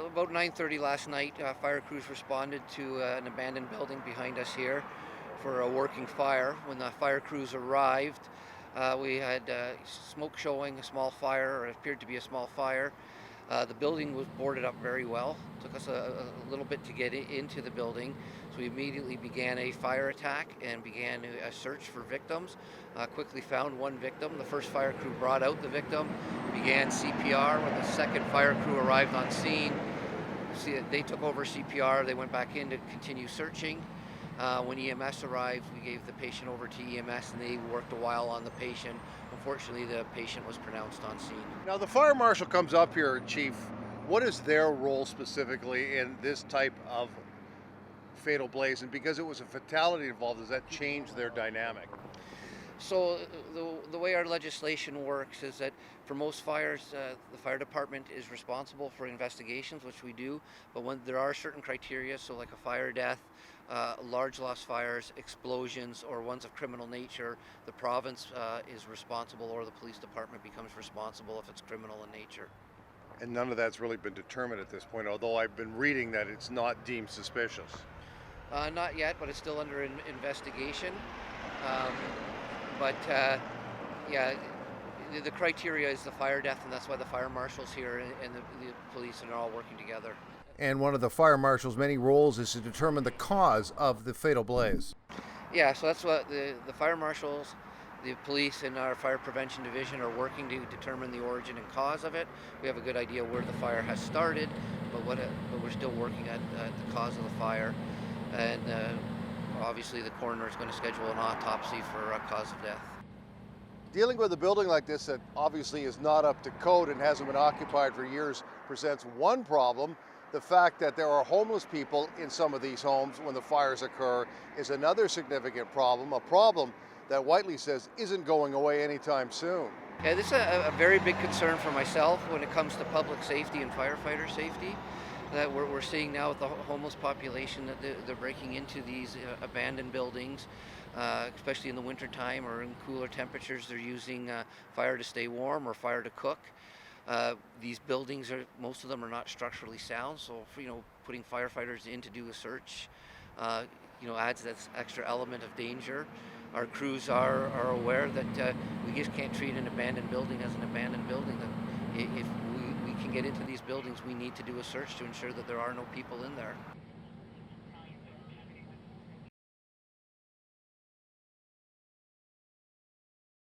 About 9:30 last night, fire crews responded to an abandoned building behind us here for a working fire. When the fire crews arrived, we had smoke showing, a small fire, or it appeared to be a small fire. The building was boarded up very well. Took us a little bit to get into the building, so we immediately began a fire attack and began a search for victims. Quickly found one victim. The first fire crew brought out the victim, began CPR. When the second fire crew arrived on scene, they took over CPR. They went back in to continue searching. When EMS arrived, we gave the patient over to EMS and they worked a while on the patient. Unfortunately, the patient was pronounced on scene. Now, the fire marshal comes up here, Chief. What is their role specifically in this type of fatal blaze? And because it was a fatality involved, does that change their dynamic? So the way our legislation works is that for most fires, the fire department is responsible for investigations, which we do, but when there are certain criteria, so like a fire death, large loss fires, explosions, or ones of criminal nature, the province is responsible, or the police department becomes responsible if it's criminal in nature. And none of that's really been determined at this point, although I've been reading that it's not deemed suspicious. Not yet, but it's still under investigation. Um, but yeah, the criteria is the fire death, and that's why the fire marshal's here and the police are all working together. And one of the fire marshal's many roles is to determine the cause of the fatal blaze. Yeah, so that's what the fire marshals, the police, and our fire prevention division are working to determine the origin and cause of it. We have a good idea where the fire has started, but we're still working at the cause of the fire. And obviously the coroner is going to schedule an autopsy for a cause of death. Dealing with a building like this that obviously is not up to code and hasn't been occupied for years presents one problem. The fact that there are homeless people in some of these homes when the fires occur is another significant problem, a problem that Whiteley says isn't going away anytime soon. Yeah, this is a very big concern for myself when it comes to public safety and firefighter safety. That we're seeing now with the homeless population that they're breaking into these abandoned buildings, especially in the wintertime or in cooler temperatures. They're using fire to stay warm or fire to cook. These buildings most of them are not structurally sound, so putting firefighters in to do a search, adds that extra element of danger. Our crews are aware that we just can't treat an abandoned building as an abandoned building. That if we can get into these buildings, we need to do a search to ensure that there are no people in there.